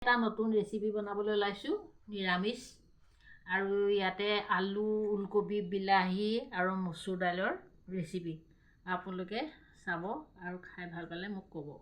এটা নতুন ৰেচিপি বনাবলৈ ওলাইছোঁ নিৰামিষ আৰু ইয়াতে আলু ওলকবি বিলাহী আৰু মচুৰ দাইলৰ ৰেচিপি আপোনালোকে চাব আৰু খাই ভাল পালে মোক ক'ব।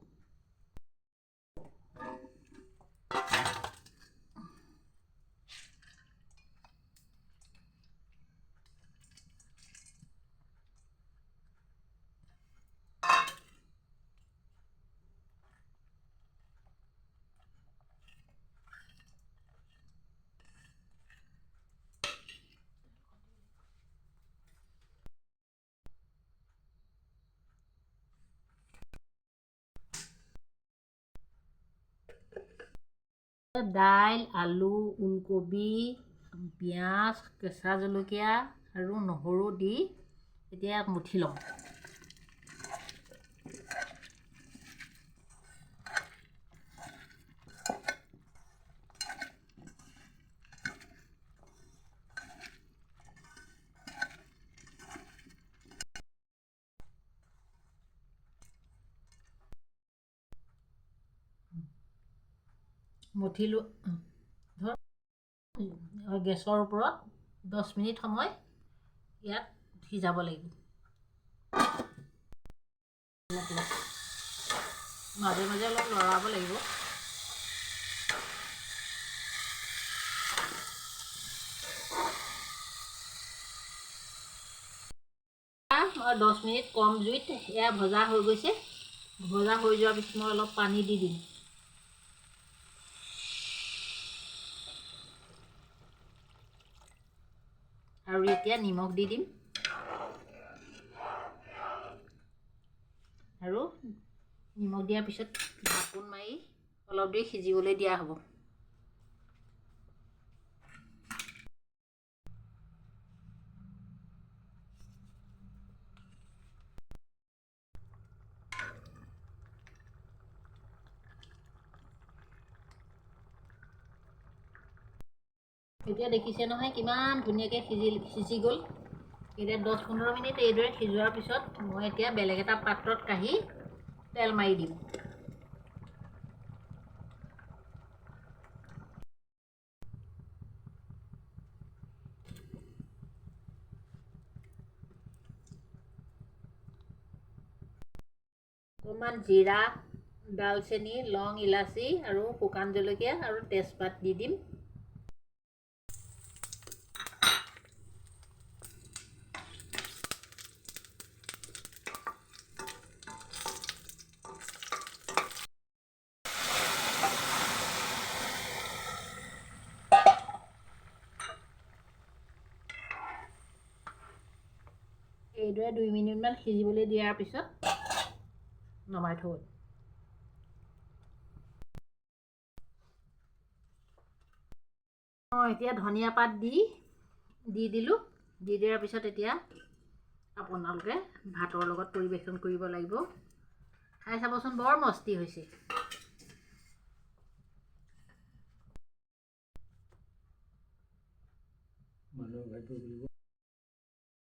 দাইল আলু ওলকবি পিঁয়াজ কেঁচা জলকীয়া আৰু নহৰু দি এতিয়া মঠি লওঁ। মঠি গেছৰ ওপৰত 10 মিনিট সময় ইয়াত সিজাব লাগিব। মাজে মাজে অলপ লৰাব লাগিব। 10 মিনিট কম জুইত এয়া ভজা হৈ গৈছে। ভজা হৈ যোৱাৰ পিছত মই অলপ পানী দি দিম। আৰু এতিয়া নিমখ দি দিম আৰু নিমখ দিয়াৰ পিছত ঢাকোন মাৰি অলপ দেৰি সিজিবলৈ দিয়া হ'ব। এতিয়া দেখিছে নহয় কিমান ধুনীয়াকৈ সিজি গ'ল। এতিয়া 10-15 মিনিট এইদৰে সিজোৱাৰ পিছত মই এতিয়া বেলেগ এটা পাত্ৰত কাঢ়ি তেল মাৰি দিম। অকণমান জিৰা ডালচেনি লং ইলাচি আৰু শুকান জলকীয়া আৰু তেজপাত দি দিম। এইদৰে 2 মিনিটমান সিজিবলৈ দিয়াৰ পিছত নমাই থ'ব। এতিয়া ধনিয়া পাত দি দিলোঁ। দি দিয়াৰ পিছত এতিয়া আপোনালোকে ভাতৰ লগত পৰিৱেশন কৰিব লাগিব। খাই চাবচোন, বৰ মস্তি হৈছে।